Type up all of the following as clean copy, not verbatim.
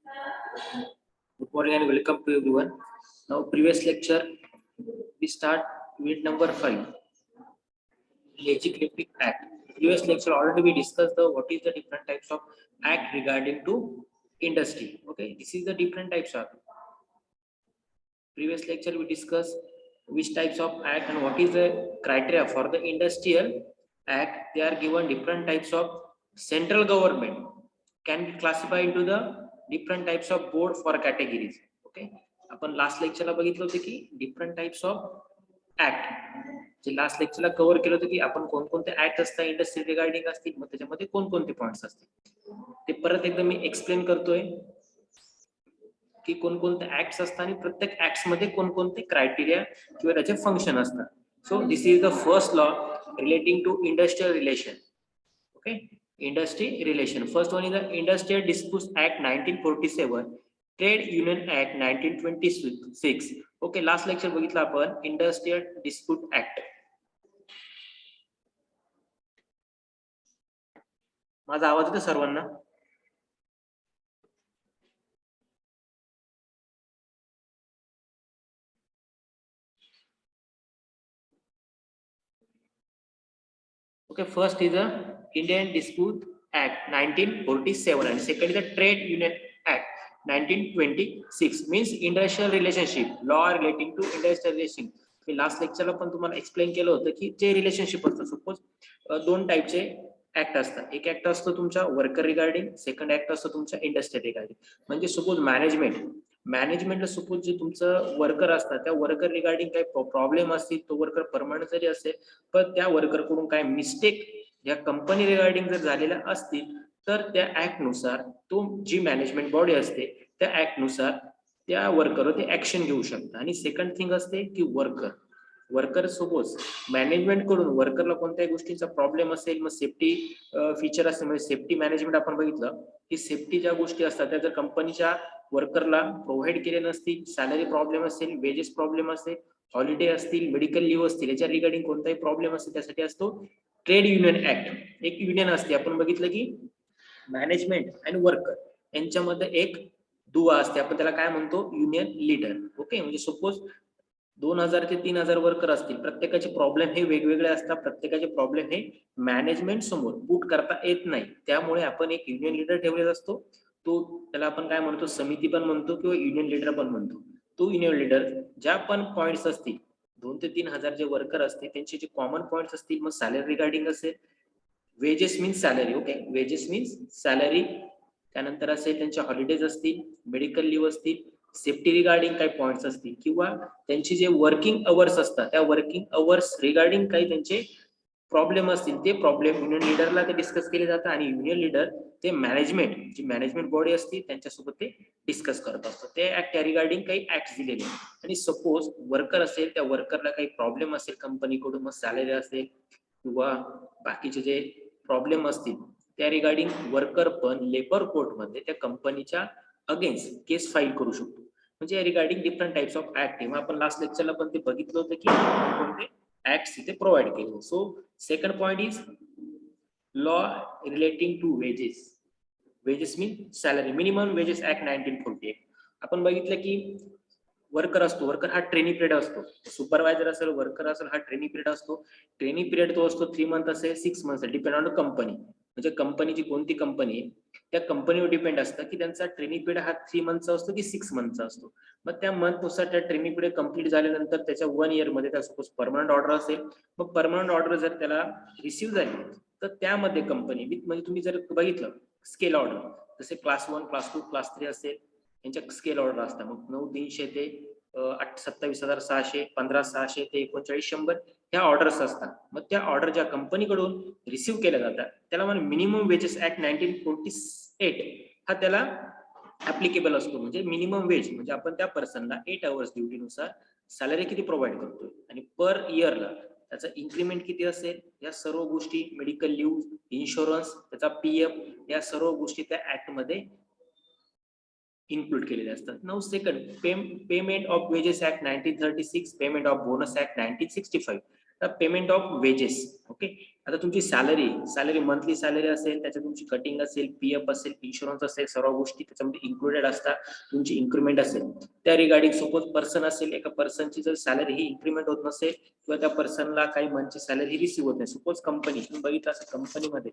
Good morning and welcome to everyone. Now, previous lecture, we start unit number 5, Legislative Act. Previous lecture already we discussed the what is the different types of act regarding to industry. Okay, this is the different types of. Previous lecture we discussed which types of act and what is the criteria for the industrial act. They are given different types of central government can be classified into the different types of board for categories. Okay, आपण last लेक्चरला बघितलं होतं की different types of act जे last लेक्चरला cover केलं होतं की आपण कोणकोणते ऍक्ट असतात इंडस्ट्री रिगार्डिंग असतील मग त्याच्यामध्ये कोणकोणते पॉइंट्स असतील ते परत एकदा मी एक्सप्लेन करतोय की कोणकोणते ऍक्ट्स असतात आणि प्रत्येक ऍक्ट्स मध्ये कोणकोणते क्रायटेरिया किंवा त्याचे फंक्शन असतात. So this is the first law relating to industrial relation. Okay, industry relation. First one is the Industrial Disputes Act 1947, Trade Union Act 1926. Okay, last lecture बघितलं आपण Industrial Dispute Act. माझा आवाज येतो सर्वांना? Okay, first is the Indian Dispute Act 1947 and second is the Trade Union Act 1926. Means industrial relationship, law relating to industrial relationship. मी last लेक्चरला पण तुम्हाला एक्सप्लेन केलं होतं की जे रिलेशनशिप असतं सपोज दोन टाइपचे ऍक्ट असतात. एक ऍक्ट असतो तुमच्या वर्कर रिगार्डिंग, सेकंड ऍक्ट असतो तुमच्या इंडस्ट्री रिगार्डिंग. म्हणजे सपोज मॅनेजमेंटला सपोज जे तुमचं वर्कर असतात त्या वर्कर रिगार्डिंग काही प्रॉब्लेम असतील तो वर्कर परमनंट जरी असेल पण त्या वर्कर कडून काय मिस्टेक या कंपनी रिगार्डिंग जर झालेल्या असतील तर त्या ऍक्ट नुसार तो जी मॅनेजमेंट बॉडी असते त्या ऍक्ट नुसार त्या वर्करवर ते ऍक्शन घेऊ शकतात. आणि सेकंड थिंग असते की वर्कर सपोज मॅनेजमेंट कडून वर्करला कोणत्याही गोष्टीचा प्रॉब्लेम असेल मग सेफ्टी फीचर असेल म्हणजे सेफ्टी मॅनेजमेंट आपण बघितलं की सेफ्टी ज्या गोष्टी असतात त्या जर कंपनीच्या वर्करला प्रोव्हाइड केले नसतील, सॅलरी प्रॉब्लेम असेल, वेजेस प्रॉब्लेम असेल, हॉलिडे असतील, मेडिकल लिव्ह असतील, याच्या रिगार्डिंग कोणताही प्रॉब्लेम असेल त्यासाठी असतो ट्रेड युनियन ऍक्ट. एक युनियन असते, आपण बघितलं की मॅनेजमेंट आणि वर्कर यांच्यामध्ये एक दुवा असते, आपण त्याला काय म्हणतो युनियन लीडर. ओके, म्हणजे सपोज 2000 ते 3000 वर्कर असतील, प्रत्येकाचे प्रॉब्लेम हे वेगवेगळे असतात, प्रत्येकाचे प्रॉब्लेम हे मॅनेजमेंट समोर पुट करता येत नाही, त्यामुळे आपण एक युनियन लीडर ठेवलेला असतो. तो त्याला आपण काय म्हणतो समिती पण म्हणतो किंवा युनियन लीडर पण म्हणतो. तो युनियन लीडर ज्या पण पॉइंट्स असतील 2 ते 3000 जे वर्कर असतील त्यांचे जे कॉमन पॉइंट्स असतील मग सॅलरी रिगार्डिंग असेल, wedges means salary. Okay, wedges means salary, त्यानंतर असेल त्यांचे हॉलिडेज असतील, मेडिकल लिव्ह असतील, सेफ्टी रिगार्डिंग काही पॉइंट्स असतील किंवा त्यांची जे वर्किंग अवर्स असतात त्या वर्किंग अवर्स रिगार्डिंग काही त्यांचे प्रॉब्लेम असतील ते प्रॉब्लेम युनियन लीडरला ते डिस्कस केले जातात आणि युनियन लीडर ते मॅनेजमेंट जी मॅनेजमेंट बॉडी असते त्यांच्यासोबत ते डिस्कस करत असतो. ते ऍक्ट त्या रिगार्डिंग काही ऍक्ट दिलेले आणि सपोज वर्कर असेल त्या वर्करला काही प्रॉब्लेम असेल कंपनीकडून मग सॅलरी असेल किंवा बाकीचे जे प्रॉब्लेम असतील त्या रिगार्डिंग वर्कर पण लेबर कोर्टमध्ये त्या कंपनीच्या अगेन्स्ट केस फाईल करू शकतो. म्हणजे regarding different types of act आपण लास्ट लेक्चरला पण ते बघितलं होतं की कोणते ऍक्ट्स इथे प्रोव्हाइड केले. So second point is law relating to wages. Wages mean salary. Minimum wages act 1948 आपण बघितलं की वर्कर असतो, वर्कर हा ट्रेनिंग पिरियड असतो, सुपरवायझर असेल वर्कर असेल हा ट्रेनिंग पिरियड असतो. ट्रेनिंग पिरियड तो असतो 3 मंथ असेल 6 मंथ डिपेंड ऑन कंपनी. म्हणजे कंपनीची कोणती कंपनी आहे त्या कंपनीवर डिपेंड असतं की त्यांचा ट्रेनिंग पिरियड हा 3 मंथचा असतो की 6 मंथचा असतो. मग त्या मंथनुसार त्या ट्रेनिंग पिरियड कंप्लीट झाल्यानंतर त्याच्या 1 इयर मध्ये त्या सपोज परमनंट ऑर्डर असेल मग परमनंट ऑर्डर जर त्याला रिसिव्ह झाली तर त्यामध्ये कंपनी म्हणजे तुम्ही जर बघितलं स्केल ऑर्डर जसे क्लास 1 क्लास 2 क्लास 3 असेल यांच्या स्केल ऑर्डर असतात. मग 9300 ते 27,600 15,600 ते 39,100 ह्या ऑर्डर्स असतात. मग त्या ऑर्डर ज्या कंपनीकडून रिसिव्ह केल्या जातात त्याला म्हणजे मिनिमम वेजेस ऍक्ट 1948 हा त्याला ऍप्लिकेबल असतो. म्हणजे मिनिमम वेज म्हणजे आपण त्या पर्सनला 8 आवर्स ड्युटीनुसार सॅलरी किती प्रोव्हाइड करतोय आणि पर इयरला त्याचा इन्क्रीमेंट किती असेल या सर्व गोष्टी, मेडिकल लिव्ह, इन्शुरन्स, त्याचा पीएफ या सर्व गोष्टी त्या ऍक्ट मध्ये इन्क्लूड केलेले असतात. Now second payment of wedges act 1936, payment of bonus act 1965. Payment of wedges. Okay, आता तुमची सॅलरी मंथली सॅलरी असेल, त्याच्यात तुमची कटिंग असेल, पीएफ असेल, इन्शुरन्स असेल, सर्व गोष्टी त्याच्यामध्ये इन्क्लुडेड असतात. तुमची इन्क्रीमेंट असेल त्या रिगार्डिंग, सपोज पर्सन असेल, एका पर्सनची जर सॅलरी ही इन्क्रीमेंट होत नसेल किंवा त्या पर्सनला काही मंथची सॅलरी रिसीव्ह होत नाही, सपोज कंपनी तुम्ही बघितलं असं कंपनीमध्ये,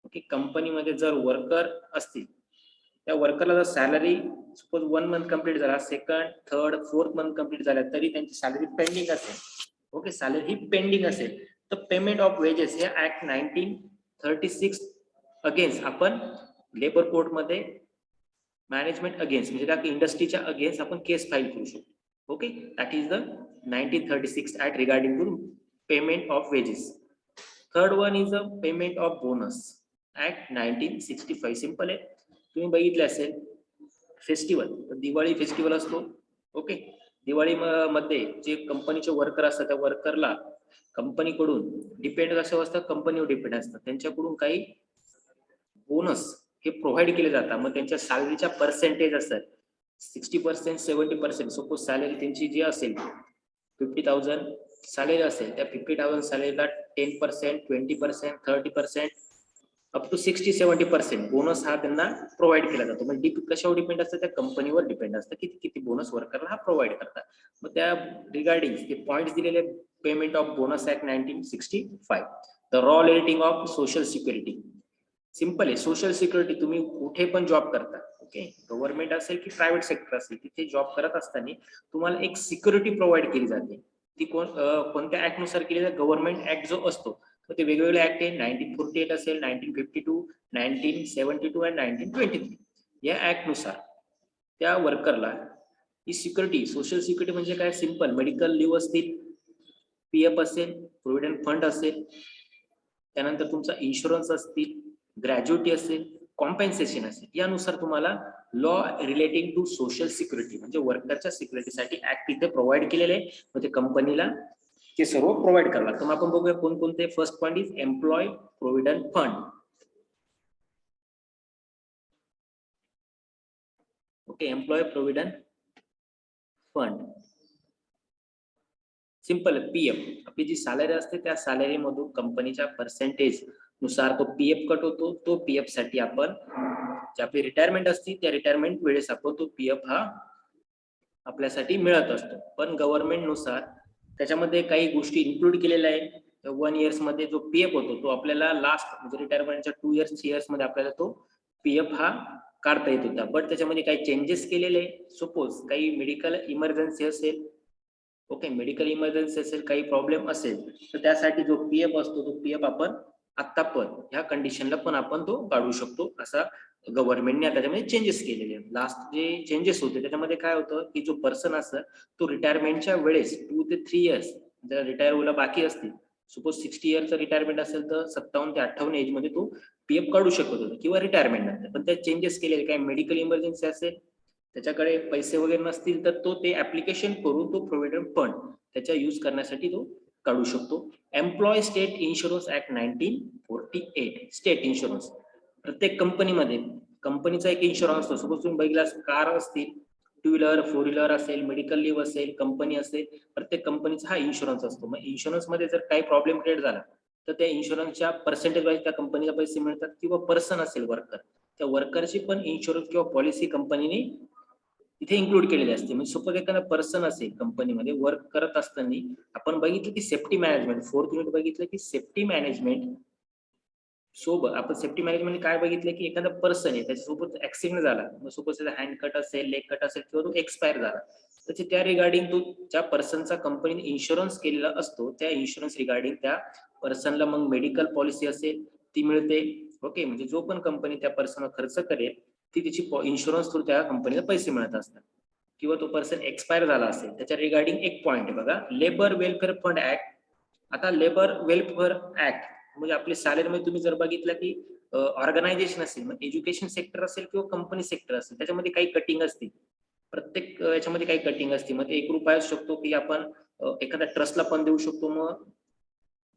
ओके, कंपनीमध्ये जर वर्कर असतील, त्या वर्करला जर सॅलरी सपोज 1 मंथ कंप्लीट झाला, second, third, fourth month complete झाला, तरी त्यांची सॅलरी पेंडिंग असेल, ओके, सॅलरी ही पेंडिंग असेल, तर पेमेंट ऑफ वेजेस हे ऍक्ट 1936 अगेन्स्ट आपण लेबर कोर्ट मध्ये मॅनेजमेंट अगेन्स्ट म्हणजे त्या इंडस्ट्रीच्या अगेन्स्ट आपण केस फाईल करू शकतो. Okay, that is the 1936 act regarding to payment of wages. Third one is a payment of bonus act 1965. Simple आहे, तुम्ही बघितले असेल फेस्टिवल, दिवाळी फेस्टिवल असतो, ओके, दिवाळी मध्ये जे कंपनीचे वर्कर असतात त्या वर्करला कंपनीकडून डिपेंड कसं असतं, कंपनीवर डिपेंड असतं, त्यांच्याकडून काही बोनस हे प्रोव्हाइड केले जातात. मग त्यांच्या सॅलरीच्या पर्सेंटेज असतात 60%, 70%. सपोज सॅलरी त्यांची जी असेल 50,000 सॅलरी असेल, त्या 50,000 सॅलरीला 10%, 20%, 30%, अप टू 60-70% बोनस हा त्यांना प्रोव्हाइड केला जातो. म्हणजे कशावर डिपेंड असतं, त्या कंपनीवर डिपेंड असतं की किती बोनस वर्करला हा प्रोव्हाइड करतात. मग त्या रिगार्डिंग ते पॉइंट्स दिलेले payment of bonus act 1965. The raw rating of social security. Simple आहे, सोशल सिक्युरिटी तुम्ही कुठे पण जॉब करता, ओके, गव्हर्नमेंट असेल की प्रायव्हेट सेक्टर असेल, तिथे जॉब करत असताना तुम्हाला एक सिक्युरिटी प्रोव्हाइड केली जाते. ती कोणत्या ऍक्ट नुसार केली जाते, गव्हर्नमेंट ऍक्ट जो असतो ते वेगवेगळे ऍक्ट आहे, 1948 असेल, 1952, 1972 आणि 1923. या ऍक्ट नुसार त्या वर्करला ही सिक्युरिटी, सोशल सिक्युरिटी म्हणजे काय, सिंपल, मेडिकल लिव्ह असतील, पीएफ असेल, प्रोव्हिडंट फंड असेल, त्यानंतर तुमचा इन्शुरन्स असतील, ग्रॅज्युटी असेल, कॉम्पेन्सेशन असेल, यानुसार तुम्हाला law relating to social security म्हणजे वर्करच्या सिक्युरिटीसाठी ऍक्ट इथे प्रोव्हाइड केलेले आहे. मग ते कंपनीला ते सर्व प्रोव्हाइड करावं लागतं. मग आपण बघूया कोणकोणते. First point is employ provident fund. Okay, employ provident fund simple PF. आपली जी सॅलरी असते त्या सॅलरी मधून कंपनीच्या पर्सेंटेज नुसार तो पीएफ कट होतो. तो पीएफ साठी आपण जी आपली रिटायरमेंट असते त्या रिटायरमेंट वेळेस आपण तो पीएफ हा आपल्यासाठी मिळत असतो. पण गव्हर्नमेंट नुसार त्याच्यामध्ये काही गोष्टी इन्क्लूड केलेल्या आहे. 1 इयर्स मध्ये जो पीएफ होतो तो आपल्याला लास्ट म्हणजे रिटायरमेंटच्या 2 इयर्स 3 इयर्स मध्ये आपल्याला तो पीएफ हा काढता येत होता. बट त्याच्यामध्ये काही चेंजेस केलेले. सपोज काही मेडिकल इमर्जन्सी असेल, ओके, मेडिकल इमर्जन्सी असेल, काही प्रॉब्लेम असेल, तर त्यासाठी जो पीएफ असतो तो पीएफ आपण आता पण ह्या कंडिशनला पण आपण तो काढू शकतो. असा गव्हर्नमेंटने त्याच्यामध्ये चेंजेस केलेले आहेत. लास्ट जे चेंजेस होते त्याच्यामध्ये काय होतं की जो पर्सन असतं तो रिटायरमेंटच्या वेळेस 2 ते 3 इयर्स जर रिटायर व्हायला बाकी असतील, सपोज 60 इयरचं रिटायरमेंट असेल तर 57 ते 58 एज मध्ये तो पीएफ काढू शकत होता किंवा रिटायरमेंट नंतर. पण त्या चेंजेस केलेले, काय मेडिकल इमर्जन्सी असेल, त्याच्याकडे पैसे वगैरे नसतील तर तो ते ऍप्लिकेशन करून तो प्रोव्हिडंट फंड त्याच्या यूज करण्यासाठी तो काढू शकतो. Employ state insurance act 1948. State insurance प्रत्येक कंपनीमध्ये कंपनीचा एक इन्शुरन्स असतो. सपोज तुम्ही बघितला कार असतील, 2 व्हीलर 4 व्हीलर असेल, मेडिकल लिव्ह असेल, कंपनी असेल, प्रत्येक कंपनीचा हा इन्शुरन्स असतो. मग इन्शुरन्स मध्ये जर काही प्रॉब्लेम क्रिएट झाला तर त्या इन्शुरन्सच्या पर्सेंटेज वाईज त्या कंपनीला पैसे मिळतात. किंवा पर्सन असेल वर्कर, त्या वर्करची पण इन्शुरन्स किंवा पॉलिसी कंपनीने इथे इन्क्लूड केलेली असते. म्हणजे सपोज एखादा पर्सन असेल कंपनीमध्ये वर्क करत असताना आपण बघितलं की सेफ्टी मॅनेजमेंट, 4th युनिट बघितलं की सेफ्टी मॅनेजमेंट सोबत आपण सेफ्टी मॅनेजमेंट काय बघितलं की एखादा पर्सन आहे त्याच्यासोबत ऍक्सिडेंट झाला, सपोज त्याचा हँड कट असेल, लेग कट असेल किंवा तो एक्सपायर झाला, त्याची त्या रिगार्डिंग तो ज्या पर्सनचा कंपनीने इन्शुरन्स केलेला असतो त्या इन्शुरन्स रिगार्डिंग त्या पर्सनला मग मेडिकल पॉलिसी असेल ती मिळते. ओके, म्हणजे जो पण कंपनी त्या पर्सनवर खर्च करेल ती तिची इन्शुरन्स थ्रू त्या कंपनीला पैसे मिळत असतात. किंवा तो पर्सन एक्सपायर झाला असेल त्याच्या रिगार्डिंग एक पॉईंट आहे बघा, लेबर वेलफेअर फंड ऍक्ट. आता लेबर वेलफेअर ऍक्ट म्हणजे आपली सॅलरीमध्ये तुम्ही जर बघितलं की ऑर्गनायझेशन असेल, मग एज्युकेशन सेक्टर असेल किंवा कंपनी सेक्टर असेल, त्याच्यामध्ये काही कटिंग असते. प्रत्येक याच्यामध्ये काही कटिंग असते. मग ते 1 रुपया असू शकतो की आपण एखाद्या ट्रस्टला पण देऊ शकतो. मग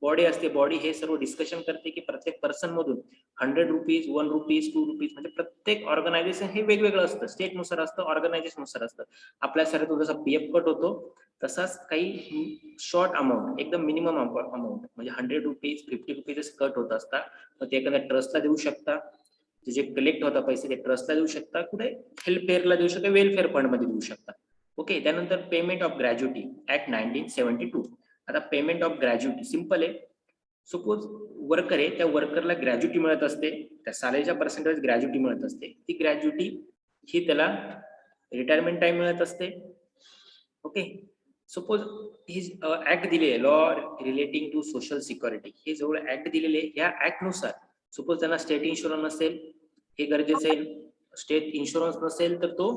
बॉडी असते, बॉडी हे सर्व डिस्कशन करते की प्रत्येक पर्सन मधून 100 रुपीज, 1 रुपीज, 2 रुपीज, म्हणजे प्रत्येक ऑर्गनायझेशन हे वेगवेगळं असतं, स्टेट नुसार असतं, ऑर्गनायझेशन नुसार असतं. आपल्या सारखं जसा पीएफ कट होतो तसाच काही शॉर्ट अमाऊंट, एकदम मिनिमम अमाऊंट म्हणजे 100 रुपीज, 50 रुपीज कट होत असतात. मग ते एखाद्या ट्रस्टला देऊ शकता, जे कलेक्ट होता पैसे ते ट्रस्टला देऊ शकता, कुठे हेल्थ फेअरला देऊ शकता, वेलफेअर फंड मध्ये देऊ शकता. ओके, त्यानंतर पेमेंट ऑफ ग्रॅज्युटी ऍक्ट 1972. आता पेमेंट ऑफ ग्रॅज्युटी सिंपल आहे. सपोज वर्कर आहे, त्या वर्करला ग्रॅज्युटी मिळत असते, त्या सॅलरीच्या पर्सेंटेज ग्रॅज्युटी मिळत असते. ती ग्रॅज्युटी ही त्याला रिटायरमेंट टाइम मिळत असते. ओके, सपोज ही ऍक्ट दिले law relating to social security, हे जवळ ऍक्ट दिलेले, या ऍक्ट नुसार सपोज त्यांना स्टेट इन्शुरन्स नसेल, हे गरजेचं आहे, स्टेट इन्शुरन्स नसेल तर तो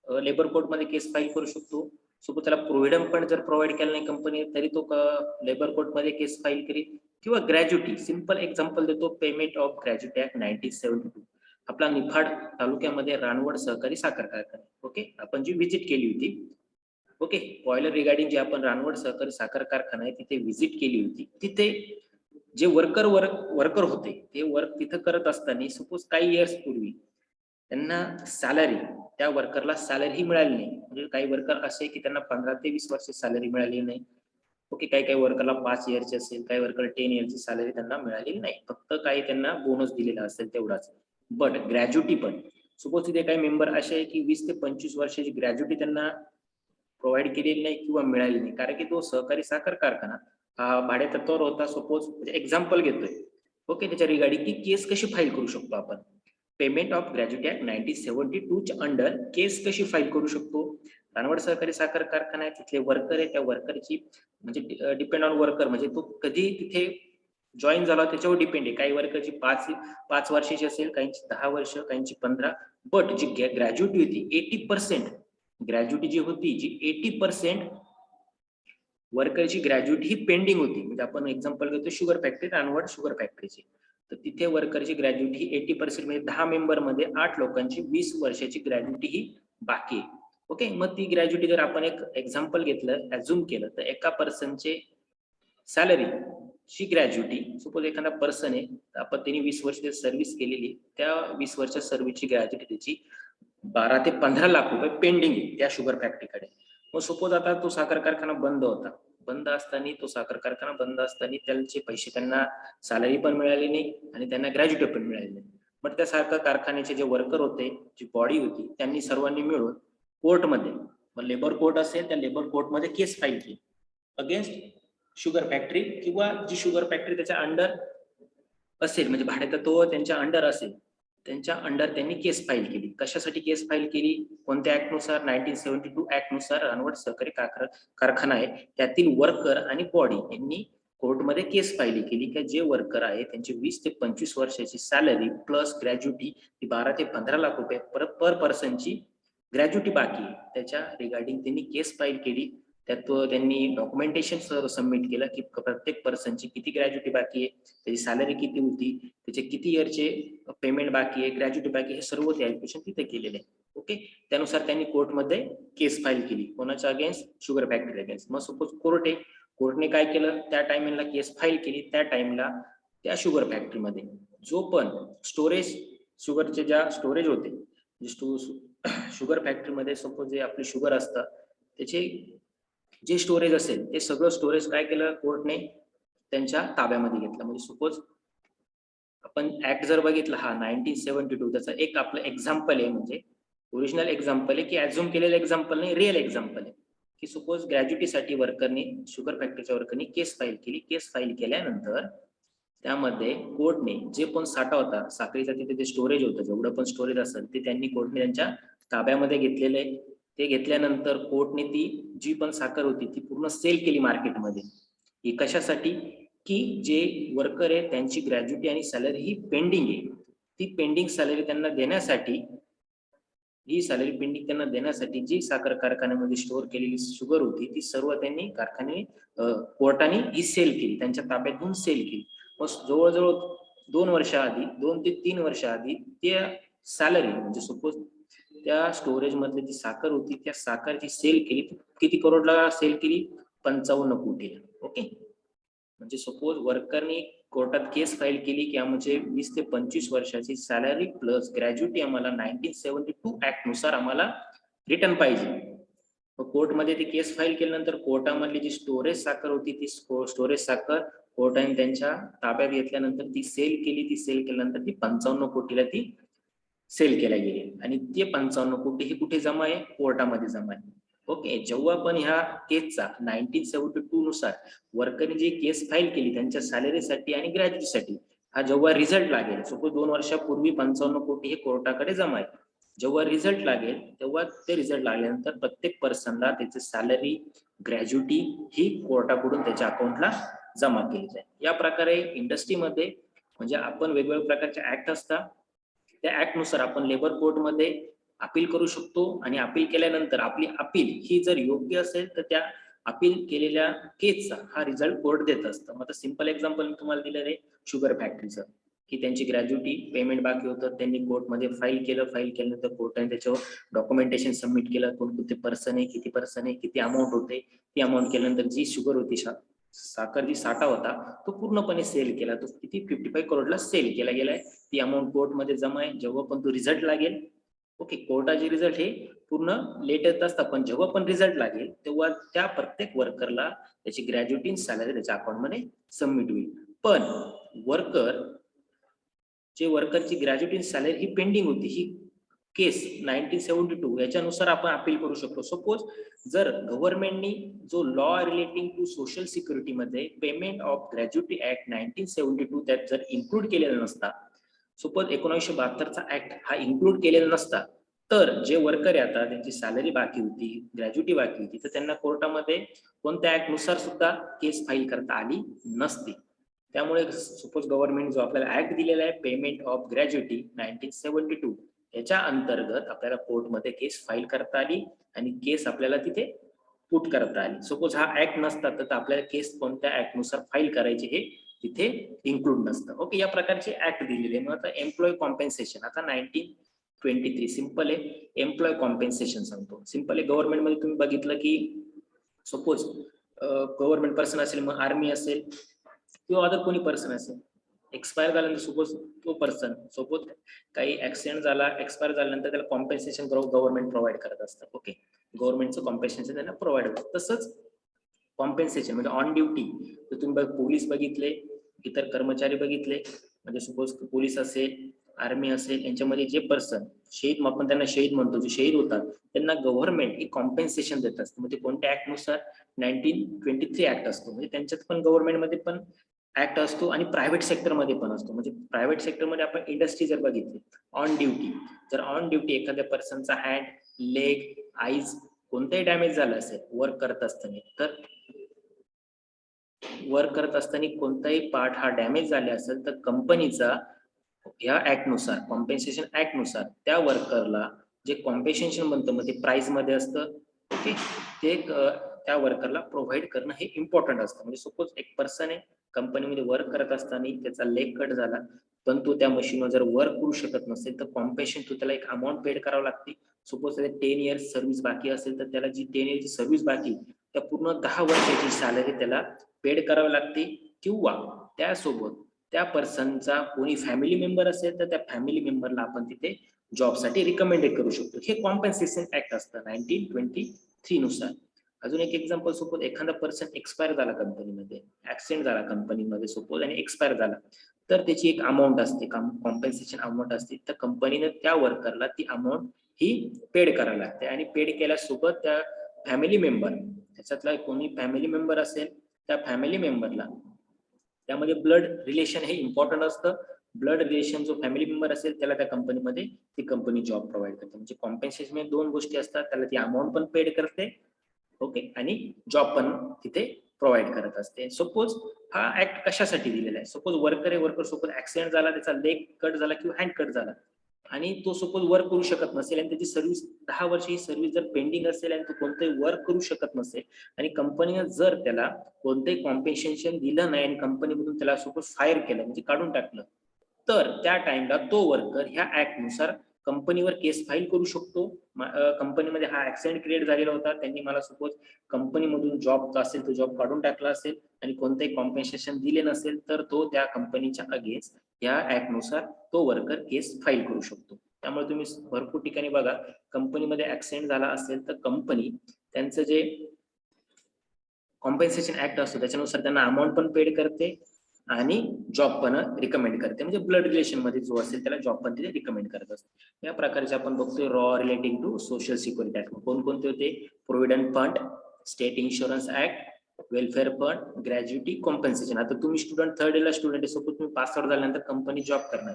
लेबर कोर्ट मध्ये केस फाईल करू शकतो. सपोज त्याला प्रोव्हिडंट फंड जर प्रोव्हाइड केला नाही कंपनी तरी तो लेबर कोर्ट मध्ये केस फाईल करेल. किंवा ग्रॅज्युटी, सिंपल एक्झाम्पल देतो, पेमेंट ऑफ ग्रॅज्युटी ऍक्ट 1972. आपला निफाड तालुक्यामध्ये रानवड सहकारी साखर कारखाना, ओके, आपण जी व्हिजिट केली होती, ओके, बॉयलर रिगार्डिंग जे आपण रानवड सहकारी साखर कारखाना आहे तिथे व्हिजिट केली होती. तिथे जे वर्कर होते ते वर्क तिथं करत असताना सपोज काही इयर्स पूर्वी त्यांना सॅलरी, त्या वर्करला सॅलरी मिळाली नाही. म्हणजे काही वर्कर असे की त्यांना 15 ते 20 वर्ष सॅलरी मिळाली नाही. ओके, काही काही वर्करला 5 इयरची असेल, काही वर्कर 10 इयरची सॅलरी त्यांना मिळालेली नाही, फक्त काही त्यांना बोनस दिलेला असेल तेवढाच. बट ग्रॅज्युटी पण सपोज तिथे काही मेंबर असे आहे की 20 ते 25 वर्षाची ग्रॅज्युटी त्यांना प्रोव्हाइड केलेली नाही किंवा मिळाली नाही, कारण की तो सहकारी साखर कारखाना भाडे तत्वावर होता. सपोज एक्झाम्पल घेतोय, ओके, त्याच्या रिगार्डिंग ती केस कशी फाईल करू शकतो आपण, पेमेंट ऑफ ग्रॅज्युटी ऍक्ट 1972 च्या अंडर केस कशी फाईल करू शकतो. रानवड सहकारी साखर कारखाना आहे, तिथले वर्कर आहे, त्या वर्करची म्हणजे डिपेंड ऑन वर्कर, म्हणजे तो कधी तिथे जॉईन झाला त्याच्यावर डिपेंड आहे. काही वर्करची 5 वर्षाची असेल, काहींची 10 वर्ष, काहींची 15. बट जी ग्रॅज्युटी होती 80%, ग्रॅज्युटी जी होती जी 80% वर्करची ग्रॅज्युटी ही पेंडिंग होती. म्हणजे आपण एक्झाम्पल घेतो शुगर फॅक्टरी, रानवड शुगर फॅक्टरीची, तर तिथे वर्करची ग्रॅज्युटी ही 80% म्हणजे 10 मेंबर मध्ये 8 लोकांची 20 वर्षाची ग्रॅज्युटी ही बाकी आहे. ओके, मग ती ग्रॅज्युटी जर आपण एक एक्झाम्पल घेतलं, अझ्युम केलं, तर एका पर्सनचे सॅलरी ची ग्रॅज्युटी, सपोज एखादा पर्सन आहे, आपण त्यांनी 20 वर्ष सर्व्हिस केलेली, त्या 20 वर्ष सर्व्हिसची ग्रॅज्युटी त्याची 12 ते 15 लाख रुपये पेंडिंग आहे त्या शुगर फॅक्टरीकडे. मग सपोज आता तो साखर कारखाना बंद होता, बंद असताना, तो साखर कारखाना बंद असताना त्यांचे पैसे, त्यांना सॅलरी पण मिळाली नाही आणि त्यांना ग्रॅज्युटी पण मिळाली नाही. मग त्या साखर कारखान्याचे जे वर्कर होते, जी बॉडी होती, त्यांनी सर्वांनी मिळून कोर्टमध्ये, मग लेबर कोर्ट असेल त्या लेबर कोर्टमध्ये केस फाईल केली अगेन्स्ट शुगर फॅक्टरी, किंवा जी शुगर फॅक्टरी त्याच्या अंडर असेल, म्हणजे भाडेतत्व त्यांच्या अंडर असेल, त्यांच्या अंडर त्यांनी केस फाईल केली. कशासाठी केस फाईल केली, कोणत्या ऍक्ट नुसार, 1972 ऍक्ट नुसार. रानवड सहकारी कारखाना आहे, त्यातील वर्कर आणि बॉडी यांनी कोर्टमध्ये केस फाईल केली की जे वर्कर आहे त्यांची 20 ते 25 वर्षाची सॅलरी प्लस ग्रॅज्युटी ही 12 ते 15 लाख रुपये पर पर्सनची ग्रॅज्युटी बाकी आहे, त्याच्या रिगार्डिंग त्यांनी केस फाईल केली. त्यात त्यांनी डॉक्युमेंटेशन सबमिट केलं की प्रत्येक पर्सनची किती ग्रॅज्युटी बाकी आहे, त्याची सॅलरी किती होती, त्याचे किती इयरचे पेमेंट बाकी आहे, ग्रॅज्युटी बाकी, हे सर्व कॅल्क्युलेशन तिथे केलेले आहे. ओके, त्यानुसार त्यांनी कोर्टमध्ये केस फाईल केली, कोणाच्या अगेन्स्ट, शुगर फॅक्टरी अगेन्स्ट. मग सपोज कोर्ट आहे, कोर्टने काय केलं, त्या टाइमला केस फाईल केली, त्या टाइमला त्या शुगर फॅक्टरीमध्ये जो पण स्टोरेज, शुगरचे ज्या स्टोरेज होते, शुगर फॅक्टरीमध्ये सपोज जे आपले शुगर असतं त्याचे जे स्टोरेज असेल ते सगळं स्टोरेज काय केलं, कोर्टने त्यांच्या ताब्यामध्ये घेतलं. म्हणजे सपोज आपण ऍक्ट जर बघितला हा 1972, त्याचा एक आपलं एक्झाम्पल आहे, म्हणजे ओरिजिनल एक्झाम्पल आहे, की ऍझ्युम केलेलं एक्झाम्पल नाही, रिअल एक्झाम्पल आहे. की सपोज ग्रॅज्युटीसाठी वर्करनी, शुगर फॅक्टरीच्या वर्करनी केस फाईल केली. केस फाईल केल्यानंतर त्यामध्ये कोर्टने जे पण साठा होता साखरेचा, तिथे जे स्टोरेज होतं, जेवढं पण स्टोरेज असेल ते त्यांनी कोर्टने त्यांच्या ताब्यामध्ये घेतलेलं आहे. ते घेतल्यानंतर कोर्टने ती जी पण साखर होती ती पूर्ण सेल केली मार्केटमध्ये. ही कशासाठी, की जे वर्कर आहे त्यांची ग्रॅज्युटी आणि सॅलरी ही पेंडिंग आहे, ती पेंडिंग सॅलरी त्यांना देण्यासाठी, ही सॅलरी पेंडिंग त्यांना देण्यासाठी जी साखर कारखान्यामध्ये स्टोअर केलेली शुगर होती ती सर्व त्यांनी कारखाने कोर्टाने ही सेल केली, त्यांच्या ताब्यात घेऊन सेल केली. मग जवळजवळ 2 वर्ष आधी, 2 ते 3 वर्ष आधी त्या सॅलरी, म्हणजे सपोज त्या स्टोरेज मधली जी साखर होती त्या साखरची सेल केली, किती करोडला सेल केली, 55 कोटी. ओके, म्हणजे सपोज वर्करनी कोर्टात केस फाईल केली की म्हणजे 20 ते 25 वर्षाची सॅलरी प्लस ग्रॅज्युटी आम्हाला 1972 ऍक्ट नुसार आम्हाला रिटर्न पाहिजे. कोर्टमध्ये ती केस फाईल केल्यानंतर कोर्टामधली जी स्टोरेज साखर होती ती स्टोरेज साखर कोर्टाने त्यांच्या ताब्यात घेतल्यानंतर ती सेल केली. ती सेल केल्यानंतर ती 55 कोटीला ती सेल केल्या गेली आणि ते 55 कोटी हे कुठे जमा आहे? कोर्टामध्ये जमा आहे. ओके, जेव्हा पण ह्या केसचा 1972 नुसार वर्करने जी केस फाईल केली त्यांच्या सॅलरीसाठी आणि ग्रॅज्युटीसाठी, हा जेव्हा रिझल्ट लागेल, सपोज 2 वर्षापूर्वी 55 कोटी हे कोर्टाकडे जमा आहे. जेव्हा रिझल्ट लागेल तेव्हा ते रिझल्ट लागल्यानंतर प्रत्येक पर्सनला त्याची सॅलरी ग्रॅज्युटी ही कोर्टाकडून त्याच्या अकाउंटला जमा केली जाईल. या प्रकारे इंडस्ट्रीमध्ये म्हणजे आपण वेगवेगळ्या प्रकारचे ऍक्ट असतात, त्या ऍक्ट नुसार आपण लेबर कोर्टमध्ये अपील करू शकतो आणि अपील केल्यानंतर आपली अपील ही जर योग्य असेल तर त्या अपील केलेल्या केसचा हा रिझल्ट कोर्ट देत असतं. मग आता सिंपल एक्झाम्पल तुम्हाला दिलेलं आहे शुगर फॅक्टरीचं, की त्यांची ग्रॅज्युटी पेमेंट बाकी होतं, त्यांनी कोर्टमध्ये फाईल केल्यानंतर कोर्टाने त्याच्यावर डॉक्युमेंटेशन सबमिट केलं, कोणते पर्सन आहे, किती अमाऊंट होते, ती अमाऊंट केल्यानंतर जी शुगर होती साखर जी साठा होता तो पूर्णपणे सेल केला. तो किती 55 करोडला सेल केला गेलाय. ती अमाऊंट कोर्टमध्ये जमा आहे. जेव्हा पण तो रिझल्ट लागेल, ओके, कोर्टाचे रिझल्ट हे पूर्ण लेट येत असतात, पण जेव्हा पण रिझल्ट लागेल तेव्हा त्या प्रत्येक वर्करला त्याची ग्रॅज्युटी सॅलरी त्याच्या अकाउंटमध्ये सबमिट होईल. पण वर्करची ग्रॅज्युटी सॅलरी ही पेंडिंग होती, ही केस 1972 याच्यानुसार आपण अपील करू शकतो. सपोज जर गव्हर्नमेंटनी जो law relating to social security मध्ये पेमेंट ऑफ ग्रॅज्युटी ऍक्ट 1972 त्यात जर इन्क्लूड केलेला नसता, सपोज 1972चा ऍक्ट हा इन्क्लूड केलेला नसता, तर जे वर्कर आहे आता त्यांची सॅलरी बाकी होती, ग्रॅज्युटी बाकी होती, तर त्यांना कोर्टामध्ये कोणत्या ऍक्ट नुसार सुद्धा केस फाईल करता आली नसती. त्यामुळे सपोज गव्हर्नमेंट जो आपल्याला ऍक्ट दिलेला आहे पेमेंट ऑफ ग्रॅज्युटी 1972 याच्या अंतर्गत आपल्याला कोर्टमध्ये केस फाईल करता आली आणि केस आपल्याला तिथे पुट करता आली. सपोज हा ऍक्ट नसता तर आपल्याला केस कोणत्या ऍक्ट नुसार फाईल करायचे हे तिथे इन्क्लूड नसतं. ओके, या प्रकारचे ऍक्ट दिलेले. मग आता एम्प्लॉय कॉम्पेन्सेशन, आता 1923 सिंपल आहे. एम्प्लॉय कॉम्पेन्सेशन सांगतो. सिंपल आहे, गव्हर्नमेंट मध्ये तुम्ही बघितलं की सपोज गव्हर्नमेंट पर्सन असेल, मग आर्मी असेल किंवा अदर कोणी पर्सन असेल, एक्सपायर झाल्यानंतर सपोज तो पर्सन सपोज काही ऍक्सिडेंट झाला, एक्सपायर झाल्यानंतर त्याला कॉम्पेन्सेशन गव्हर्नमेंट प्रोव्हाइड करत असतं. ओके, गव्हर्नमेंटचं कॉम्पेन्सेशन त्यांना प्रोव्हाइड होतं. तसंच कॉम्पेन्सेशन म्हणजे ऑन ड्युटी, तर तुम्ही पोलीस बघितले, इतर कर्मचारी बघितले, म्हणजे सपोज पोलीस असेल, आर्मी असेल, यांच्यामध्ये जे पर्सन शहीद, आपण त्यांना शहीद म्हणतो, जे शहीद होतात त्यांना गव्हर्नमेंट ही कॉम्पेन्सेशन देत असतं. म्हणजे कोणत्या ऍक्ट नुसार? 1923 ऍक्ट असतो. म्हणजे त्यांच्यात पण गव्हर्नमेंटमध्ये पण ऍक्ट असतो आणि प्रायव्हेट सेक्टरमध्ये पण असतो. म्हणजे प्रायव्हेट सेक्टरमध्ये आपण इंडस्ट्री जर बघितली, ऑन ड्युटी, जर ऑन ड्युटी एखाद्या पर्सनचा हँड, लेग, आईज कोणताही डॅमेज झालं असेल वर्क करत असताना, तर वर्क करत असताना कोणताही पार्ट हा डॅमेज झाले असेल तर कंपनीचा या ऍक्ट नुसार, कॉम्पेन्सेशन ऍक्ट नुसार त्या वर्करला जे कॉम्पेन्सेशन बनतं मग ते प्राइस मध्ये असतं, ओके, ते त्या वर्करला प्रोव्हाइड करणं हे इम्पॉर्टंट असतं. म्हणजे सपोज एक पर्सन आहे, कंपनीमध्ये वर्क करत असताना त्याचा लेग कट झाला, पण तो त्या मशीनवर जर वर्क करू शकत नसेल तर कॉम्पेन्सेशन त्याला एक अमाऊंट पेड करावं लागते. सपोज 10 इयर्स सर्व्हिस बाकी असेल तर त्याला जी 10 इयर्सची सर्व्हिस बाकी त्या पूर्ण 10 वर्षाची सॅलरी त्याला पेड करावी लागते. किंवा त्यासोबत त्या पर्सनचा कोणी फॅमिली मेंबर असेल तर त्या फॅमिली मेंबरला आपण तिथे जॉबसाठी रिकमेंडेड करू शकतो. हे कॉम्पेन्सेशन ऍक्ट असतं 1923 नुसार. अजून एक एक्झाम्पल, सपोज एखादा पर्सन एक्सपायर झाला कंपनीमध्ये, ऍक्सिडेंट झाला कंपनीमध्ये सपोज आणि एक्सपायर झाला, तर त्याची एक अमाऊंट असते, कॉम्पेन्सेशन अमाऊंट असते, तर कंपनीने त्या वर्करला ती अमाऊंट ही पेड करावी लागते. आणि पेड केल्यासोबत त्या फॅमिली मेंबर, त्याच्यातला कोणी फॅमिली मेंबर असेल त्या फॅमिली मेंबरला, त्यामध्ये ब्लड रिलेशन हे इम्पॉर्टंट असतं. ब्लड रिलेशन जो फॅमिली मेंबर असेल त्याला त्या कंपनीमध्ये ती कंपनी जॉब प्रोव्हाइड करते. म्हणजे कॉम्पेन्सेशन मध्ये दोन गोष्टी असतात, त्याला ती अमाऊंट पण पेड करते, ओके, आणि जॉब पण तिथे प्रोव्हाइड करत असते. सपोज हा ऍक्ट कशासाठी दिलेला आहे? सपोज वर्कर आहे, वर्कर सपोज ऍक्सिडेंट झाला, त्याचा लेग कट झाला किंवा हँड कट झाला आणि तो सपोज वर्क करू शकत नसेल आणि त्याची सर्व्हिस 10 वर्ष ही सर्व्हिस जर पेंडिंग असेल आणि तो कोणतंही वर्क करू शकत नसेल आणि कंपनीने जर त्याला कोणतंही कॉम्पेन्सेशन दिलं नाही आणि कंपनीमधून त्याला सपोज फायर केलं म्हणजे काढून टाकलं, तर त्या टाइमला तो वर्कर ह्या ऍक्ट नुसार कंपनीवर केस फाईल करू शकतो. कंपनीमध्ये हा ऍक्सिडेंट क्रिएट झालेला होता, त्यांनी मला सपोज कंपनीमधून जॉब असेल तो जॉब काढून टाकला असेल आणि कोणतेही कॉम्पेन्सेशन दिले नसेल, तर तो त्या कंपनीच्या अगेन्स्ट या ऍक्ट नुसार तो वर्कर केस फाईल करू शकतो. त्यामुळे तुम्ही भरपूर ठिकाणी बघा, कंपनीमध्ये ऍक्सिडेंट झाला असेल तर कंपनी त्यांचं जे कॉम्पेन्सेशन ऍक्ट असतो त्याच्यानुसार त्यांना अमाऊंट पण पेड करते आणि जॉब पण रिकमेंड करते. म्हणजे ब्लड रिलेशन मध्ये जो असेल त्याला जॉब पण तिथे रिकमेंड करत असते. या प्रकारचे आपण बघतोय law relating to social security act. कोणकोणते होते? Provident fund, state insurance act, welfare fund, gratuity, compensation. आता तुम्ही स्टुडंट थर्ड इयरला स्टुडंट आहे, सपोज तुम्ही पास आउट झाल्यानंतर कंपनी जॉब करणार,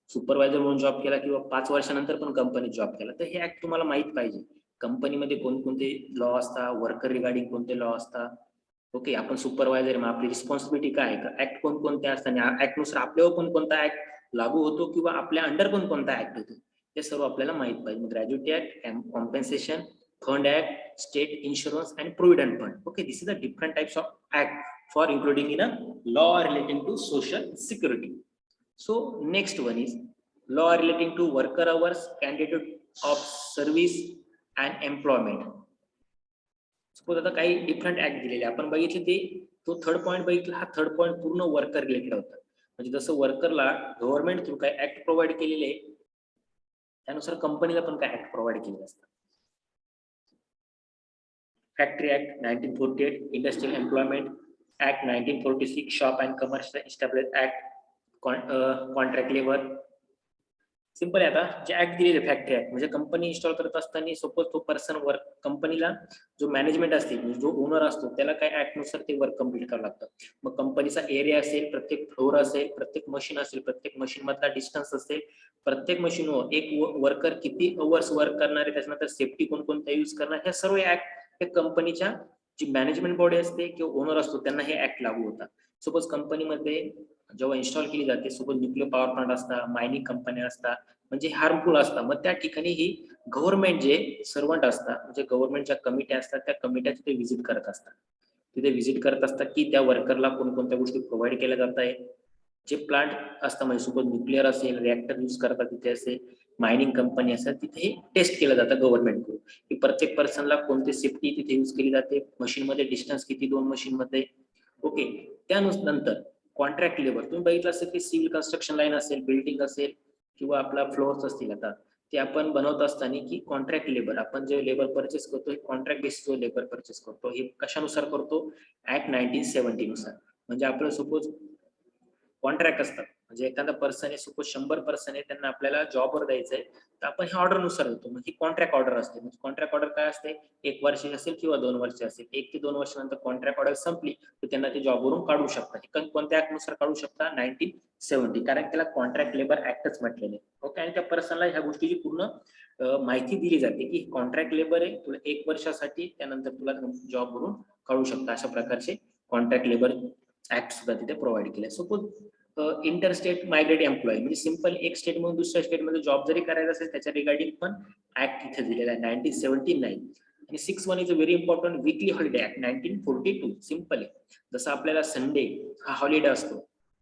सुपरवायझर म्हणून जॉब केला किंवा 5 वर्षानंतर पण कंपनी जॉब केला, तर हे ऍक्ट तुम्हाला माहित पाहिजे. कंपनीमध्ये कोणकोणते लॉ असतात, वर्कर रिगार्डिंग कोणते लॉ असतात. ओके, आपण सुपरवायझर मग आपली रिस्पॉन्सिबिलिटी काय आहे, ऍक्ट कोणकोणते असतात, ऍक्ट नुसार आपल्यावर पण कोणता ऍक्ट लागू होतो किंवा आपल्या अंडर पण कोणता ऍक्ट होतो, हे सर्व आपल्याला माहित पाहिजे. Gratuity act, compensation, fund act, state insurance आणि provident fund. Okay, this is the different types of act for including in a law relating to social security. So next one is law relating to worker hours, candidate of service and employment. Suppose आता काही different act दिलेले आपण बघितले, ते तो third point बघितला, हा third point पूर्ण वर्कर रिलेटेड होता. म्हणजे जसं वर्करला गव्हर्नमेंट थ्रू काय ऍक्ट प्रोव्हाइड केलेले, त्यानुसार कंपनीला पण काय ऍक्ट प्रोव्हाइड केलेले असतात. Factory act 1948, industrial employment act 1946, shop and commercial establish act, contract labour. Simple आहे. आता जे ऍक्ट दिलेले फॅक्टरी ऍक्ट म्हणजे कंपनी इन्स्टॉल करत असताना सपोज तो पर्सन वर्क, कंपनीला जो मॅनेजमेंट असते, जो ओनर असतो, त्याला काय ऍक्ट नुसार ते वर्क कम्प्लीट करावं लागतं. मग कंपनीचा एरिया असेल, प्रत्येक फ्लोर असेल, प्रत्येक मशीन असेल, प्रत्येक मशीन मधला डिस्टन्स असेल, प्रत्येक मशीनवर एक वर्कर किती अवर्स वर्क करणार आहे, त्याच्यानंतर सेफ्टी कोणकोणत्या यूज करणार, हे सर्व ऍक्ट हे कंपनीच्या जी मॅनेजमेंट बॉडी असते किंवा ओनर असतो त्यांना हे ऍक्ट लागू होतात. सपोज कंपनीमध्ये जेव्हा इन्स्टॉल केली जाते, सपोज न्यूक्लियर पॉवर प्लांट असतात, मायनिंग कंपन्या असतात, म्हणजे हार्मफुल असतात, मग त्या ठिकाणी ही गव्हर्नमेंट जे सर्वंट असतात, म्हणजे गव्हर्नमेंटच्या कमिट्या असतात, त्या कमिट्या तिथे व्हिजिट करत असतात. तिथे व्हिजिट करत असतात की त्या वर्करला कोणकोणत्या गोष्टी प्रोव्हाइड केल्या जात आहे. जे प्लांट असतं म्हणजे सपोज न्यूक्लिअर असेल, रिएक्टर यूज करतात तिथे असेल, मायनिंग कंपनी असेल, तिथे टेस्ट केलं जातं गव्हर्नमेंट कडून की प्रत्येक पर्सनला कोणती सेफ्टी तिथे यूज केली जाते, मशीन मध्ये डिस्टन्स किती, 2 मशीन मध्ये. ओके, त्यानंतर कॉन्ट्रॅक्ट लेबर तुम्ही बघितलं असेल की सिव्हिल कन्स्ट्रक्शन लाईन असेल, बिल्डिंग असेल किंवा आपला फ्लोअर्स असतील, आता ते आपण बनवत असताना की कॉन्ट्रॅक्ट लेबर, आपण जे लेबर परचेस करतो कॉन्ट्रॅक्ट बेसिसवर लेबर परचेस करतो. हे कशानुसार करतो? ऍक्ट 1970 नुसार. म्हणजे आपलं सपोज कॉन्ट्रॅक्ट असतात, म्हणजे एखादा पर्सन आहे, सपोज 100 पर्सन आहे, त्यांना आपल्याला जॉबवर द्यायचंय, तर आपण हे ऑर्डर नुसार देतो. म्हणजे कॉन्ट्रॅक्ट ऑर्डर असते. म्हणजे कॉन्ट्रॅक्ट ऑर्डर काय असते? 1 वर्ष असेल किंवा 2 वर्ष असेल. 1 ते 2 वर्षानंतर कॉन्ट्रॅक्ट ऑर्डर संपली तर त्यांना ते जॉबवरून काढू शकतात. कोणत्या ऍक्ट नुसार काढू शकता? 1970, कारण त्याला कॉन्ट्रॅक्ट लेबर ऍक्टच म्हटलेले. ओके, आणि त्या पर्सनला ह्या गोष्टीची पूर्ण माहिती दिली जाते की कॉन्ट्रॅक्ट लेबर आहे, तुला 1 वर्षासाठी, त्यानंतर तुला जॉबवरून काढू शकता. अशा प्रकारचे कॉन्ट्रॅक्ट लेबर ऍक्ट सुद्धा तिथे प्रोव्हाइड केले. सपोज इंटरस्टेट मायग्रेट एम्प्लॉई, म्हणजे सिंपल एक स्टेट मधून दुसऱ्या स्टेट मध्ये जॉब जरी करायचा असेल, त्याच्या रिगार्डिंग पण ऍक्ट इथे दिलेला आहे 1979. आणि 6 is a very important weekly holiday act 1942. Simple आहे. जसं आपल्याला संडे हा हॉलिडे असतो,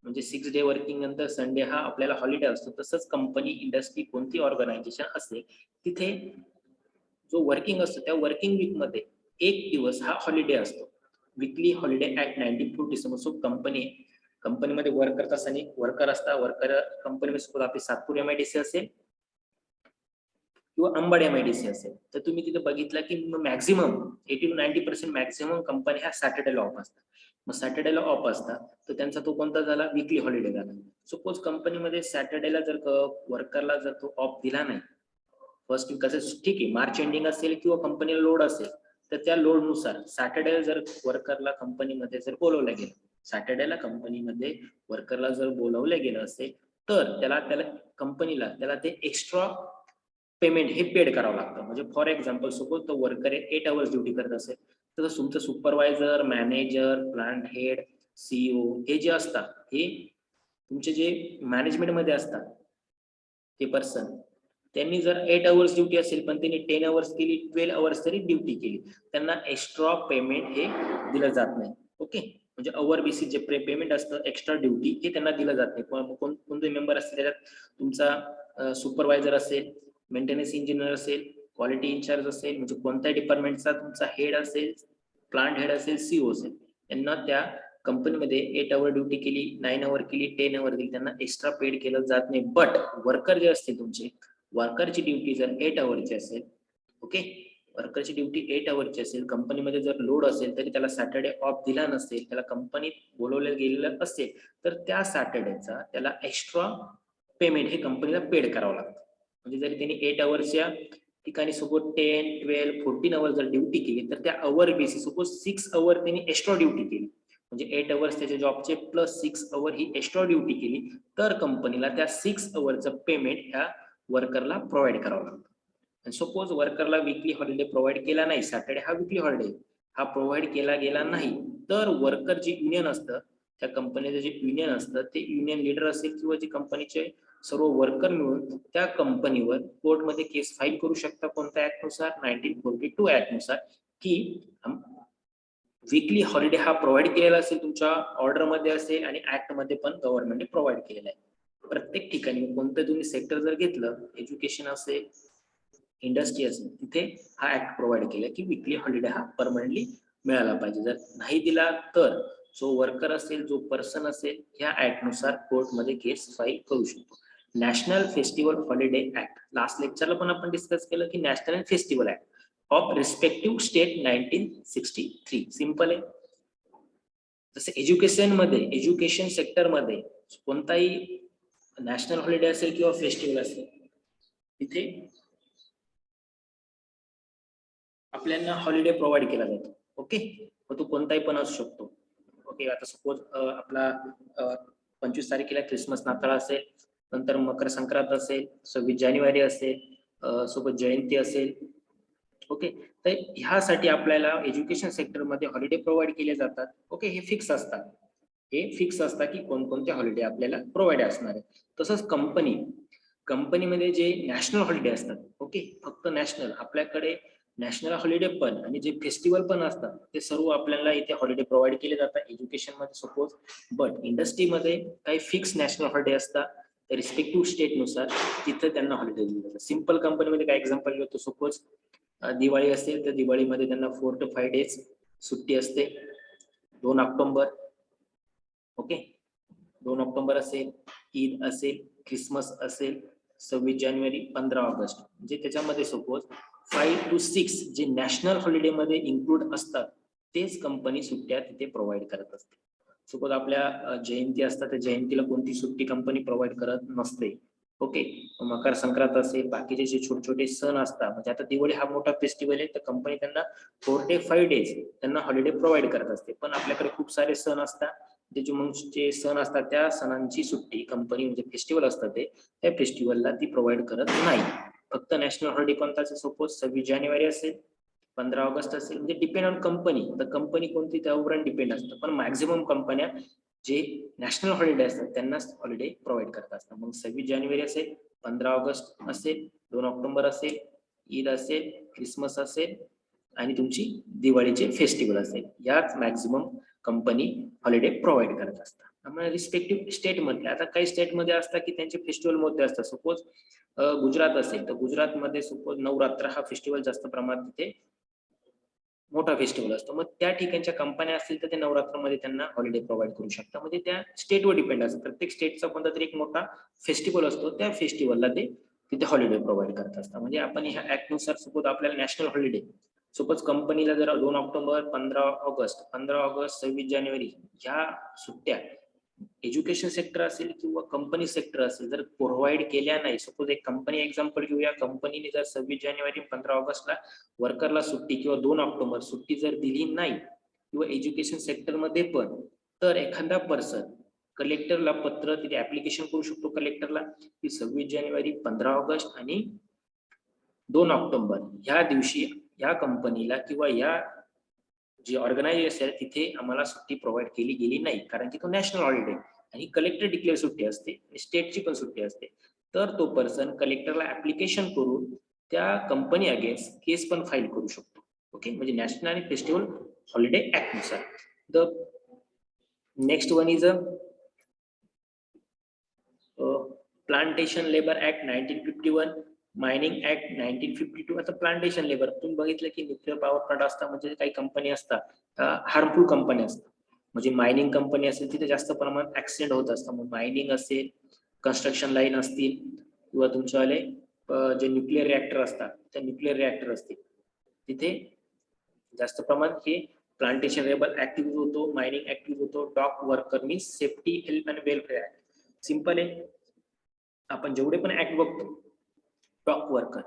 म्हणजे 6 डे वर्किंग नंतर संडे हा आपल्याला हॉलिडे असतो, तसंच कंपनी, इंडस्ट्री, कोणती ऑर्गनायझेशन असेल तिथे जो वर्किंग असतो त्या वर्किंग वीक मध्ये 1 दिवस हा हॉलिडे असतो. Weekly holiday act 1940. सो कंपनीमध्ये वर्क करत असताना वर्कर असतात, वर्कर कंपनीमध्ये आपली सातपूर MIDC असेल किंवा अंबड MIDC असेल, तर तुम्ही तिथे बघितलं की मॅक्झिमम 80 to 90% मॅक्झिमम कंपनी ह्या सॅटर्डेला ऑफ असतात. मग सॅटर्डेला ऑफ असतात तर त्यांचा तो कोणता झाला? वीकली हॉलिडे झाला. सपोज कंपनीमध्ये सॅटर्डेला जर वर्करला जर तो ऑफ दिला नाही, फर्स्ट वीक कसं ठीक आहे, मार्च एंडिंग असेल किंवा कंपनीला लोड असेल, तर त्या लोड नुसार सॅटर्डे जर वर्करला कंपनीमध्ये जर बोलवलं गेलं, सॅटर्डेला कंपनीमध्ये वर्करला जर बोलवलं गेलं असेल, तर त्याला कंपनीला त्याला ते एक्स्ट्रा पेमेंट हे पेड करावं लागतं. म्हणजे फॉर एक्झाम्पल सपोज तो वर्कर 8 आवर्स ड्युटी करत असेल, तर तुमचं supervisor, manager, plant head, CEO हे जे असतात, हे तुमचे जे मॅनेजमेंट मध्ये असतात ते पर्सन, त्यांनी जर 8 आवर्स ड्युटी असेल पण त्यांनी 10 आवर्स केली, 12 आवर्स तरी ड्युटी केली, त्यांना एक्स्ट्रा पेमेंट हे दिलं जात नाही. ओके, म्हणजे अवर बेसिस जे पेमेंट असतं एक्स्ट्रा ड्युटी हे त्यांना दिलं जात नाही. कोणते मेंबर असतील त्याच्यात? तुमचा सुपरवायझर असेल, मेंटेनन्स इंजिनियर असेल, क्वालिटी इन्चार्ज असेल, म्हणजे कोणत्या डिपार्टमेंटचा तुमचा हेड असेल, प्लांट हेड असेल, सीओ असेल, त्यांना त्या कंपनीमध्ये 8 आवर ड्युटी केली, 9 आवर केली, 10 आवर केली, त्यांना एक्स्ट्रा पेड केलं जात नाही. बट वर्कर जे असतील तुमचे, वर्करची ड्युटी जर 8 आवरची असेल, ओके, वर्करची ड्युटी 8 आवरची असेल, कंपनीमध्ये जर लोड असेल तरी त्याला सॅटर्डे ऑफ दिला नसेल, त्याला कंपनीत बोलवलं गेलेलं असेल, तर त्या सॅटर्डेचा त्याला एक्स्ट्रा पेमेंट हे कंपनीला पेड करावं लागतं. म्हणजे जरी त्यांनी 8 आवरच्या ठिकाणी सपोज 10, 12, 14 आवर जर ड्युटी केली, तर त्या आवर बेसिस सपोज 6 आवर त्यांनी एक्स्ट्रा ड्युटी केली, म्हणजे 8 आवर्स त्याच्या जॉबचे प्लस 6 आवर ही एक्स्ट्रा ड्युटी केली, तर कंपनीला त्या 6 आवरचं पेमेंट ह्या वर्करला प्रोव्हाइड करावं लागतं. सपोज वर्करला वीकली हॉलिडे प्रोव्हाइड केला नाही, सॅटर्डे हा वीकली हॉलिडे हा प्रोव्हाइड केला गेला नाही, तर वर्कर जे युनियन असतं, त्या कंपनीचं जे युनियन असतं, ते युनियन लीडर असेल किंवा जे कंपनीचे सर्व वर्कर मिळून त्या कंपनीवर कोर्टमध्ये केस फाईल करू शकता. कोणत्या ऍक्ट नुसार? 1942 ऍक्ट नुसार, की वीकली हॉलिडे हा प्रोव्हाइड केलेला असेल, तुमच्या ऑर्डर मध्ये असेल आणि ऍक्ट मध्ये पण गव्हर्नमेंटने प्रोव्हाइड केलेला आहे. प्रत्येक ठिकाणी कोणतं तुम्ही सेक्टर जर घेतलं, एज्युकेशन असेल, इंडस्ट्री असेल, तिथे हा ऍक्ट प्रोव्हाइड केला की वीकली हॉलिडे हा परमनंटली मिळाला पाहिजे. जर नाही दिला तर जो वर्कर असेल, जो पर्सन असेल, या ऍक्ट नुसार कोर्टमध्ये केस फाईल करू शकतो. National festival holiday act, last लेक्चरला पण आपण डिस्कस केलं की national festival act of respective state 1963. Simple आहे. जसं एज्युकेशन मध्ये, एज्युकेशन सेक्टर मध्ये कोणताही नॅशनल हॉलिडे असेल किंवा फेस्टिवल असेल, तिथे आपल्याला हॉलिडे प्रोव्हाइड केला जातो. ओके, मग तो कोणताही पण असू शकतो. ओके, आता सपोज आपला 25 तारखेला क्रिसमस नाताळ असेल, नंतर मकर संक्रांत असेल, 26 जानेवारी असेल, सोबत जयंती असेल. ओके, तर ह्यासाठी आपल्याला एज्युकेशन सेक्टरमध्ये हॉलिडे प्रोव्हाइड केले जातात. ओके, हे फिक्स असतात. हे फिक्स असतात की कोणकोणते हॉलिडे आपल्याला प्रोव्हाइड असणार आहे. तसंच कंपनीमध्ये जे नॅशनल हॉलिडे असतात, ओके, फक्त नॅशनल, आपल्याकडे नॅशनल हॉलिडे पण आणि जे फेस्टिवल पण असतात, ते सर्व आपल्याला इथे हॉलिडे प्रोव्हाइड केले जातात एज्युकेशन मध्ये सपोज. बट इंडस्ट्रीमध्ये काही फिक्स नॅशनल हॉलिडे असतात, रिस्पेक्टिव्ह स्टेट नुसार तिथे त्यांना हॉलिडे दिले जातात. सिंपल कंपनीमध्ये काय एक्झाम्पल घेतो, सपोज दिवाळी असेल तर दिवाळीमध्ये त्यांना 4 to 5 डेज सुट्टी असते. 2 ऑक्टोबर, ओके, 2 ऑक्टोबर असेल, ईद असेल, क्रिसमस असेल, 26 जानेवारी, 15 ऑगस्ट, म्हणजे त्याच्यामध्ये सपोज 5 to 6 जे नॅशनल हॉलिडे मध्ये इन्क्लूड असतात, तेच कंपनी सुट्ट्या तिथे प्रोव्हाइड करत असते. सपोज आपल्या जयंती असतात, त्या जयंतीला कोणती सुट्टी कंपनी प्रोव्हाइड करत नसते. ओके, मकर संक्रांत असेल, बाकीचे जे छोटे छोटे सण असतात, म्हणजे आता दिवाळी हा मोठा फेस्टिवल आहे, तर कंपनी त्यांना 4 to 5 डेज त्यांना हॉलिडे प्रोव्हाइड करत असते. पण आपल्याकडे खूप सारे सण असतात, त्याचे मग जे सण असतात त्या सणांची सुट्टी कंपनी, म्हणजे फेस्टिवल असतात ते, त्या फेस्टिवलला ती प्रोव्हाइड करत नाही. फक्त नॅशनल हॉलिडे कोणता, सपोज 26 जानेवारी असेल, 15 ऑगस्ट असेल, म्हणजे डिपेंड ऑन कंपनी, तर कंपनी कोणती त्यावर डिपेंड असतं. पण मॅक्झिमम कंपन्या जे नॅशनल हॉलिडे असतात त्यांनाच हॉलिडे प्रोव्हाइड करत असतात. मग 26 जानेवारी असेल, 15 ऑगस्ट असेल, 2 ऑक्टोबर असेल, ईद असेल, क्रिसमस असेल आणि तुमची दिवाळीचे फेस्टिवल असेल, याच मॅक्झिमम कंपनी हॉलिडे प्रोव्हाइड करत असतात. त्यामुळे रिस्पेक्टिव्ह स्टेट मध्ये, आता काही स्टेट मध्ये असतात की त्यांचे फेस्टिवल मध्ये असतात. सपोज गुजरात असेल, तर गुजरातमध्ये सपोज नवरात्र हा फेस्टिवल जास्त प्रमाणात तिथे मोठा फेस्टिवल असतो. मग त्या ठिकाणच्या कंपन्या असतील तर ते नवरात्रमध्ये त्यांना हॉलिडे प्रोव्हाइड करू शकतात. म्हणजे त्या स्टेटवर डिपेंड असतं. प्रत्येक स्टेटचा कोणता तरी एक मोठा फेस्टिवल असतो, त्या फेस्टिवलला ते तिथे हॉलिडे प्रोव्हाइड करत असतात. म्हणजे आपण ह्या ऍक्ट नुसार सपोज आपल्याला नॅशनल हॉलिडे, सपोज कंपनीला जर 2 ऑक्टोबर, 15 ऑगस्ट, 15 ऑगस्ट, 26 जानेवारी ह्या सुट्ट्या एज्युकेशन सेक्टर असेल किंवा कंपनी सेक्टर असेल जर प्रोव्हाइड केल्या नाही, सपोज एक कंपनी एक्झाम्पल घेऊया, कंपनीने जर 26 जानेवारी, 15 ऑगस्टला वर्करला सुट्टी किंवा 2 ऑक्टोबर सुट्टी जर दिली नाही, किंवा एज्युकेशन सेक्टर मध्ये पण, तर एखादा पर्सन कलेक्टरला पत्र तिथे ऍप्लिकेशन करू शकतो कलेक्टरला की 26 जानेवारी, 15 ऑगस्ट आणि 2 ऑक्टोबर ह्या दिवशी या कंपनीला किंवा या जी ऑर्गनायझेशन आहे तिथे आम्हाला सुट्टी प्रोव्हाइड केली गेली नाही, कारण की तो नॅशनल हॉलिडे आणि कलेक्टर डिक्लेअर सुट्टी असते आणि स्टेटची पण सुट्टी असते. तर तो पर्सन कलेक्टरला ऍप्लिकेशन करून त्या कंपनी अगेन्स्ट केस पण फाईल करू शकतो. ओके, म्हणजे नॅशनल आणि फेस्टिवल हॉलिडे ऍक्ट नुसार. The next one is a plantation labour act 1951. Mining act 1952 आता प्लांटेशन लेबर तुम्ही बघितलं की न्यूक्लिअर पॉवर प्लांट असतात म्हणजे काही कंपनी असतात हार्मफुल कंपनी असतात म्हणजे मायनिंग कंपनी असेल तिथे जास्त प्रमाणात ऍक्सिडेंट होत असतात मग मायनिंग असेल कन्स्ट्रक्शन लाईन असतील किंवा तुमच्यावाले जे न्यूक्लिअर रिॲक्टर असतात त्या न्यूक्लिअर रिॲक्टर असतील तिथे जास्त प्रमाणात हे प्लांटेशन लेबर ऍक्टिव्ह होतो मायनिंग ऍक्टिव्ह होतो dock worker means safety health and welfare act simple आहे आपण जेवढे पण ऍक्ट बघतो डॉक वर्कर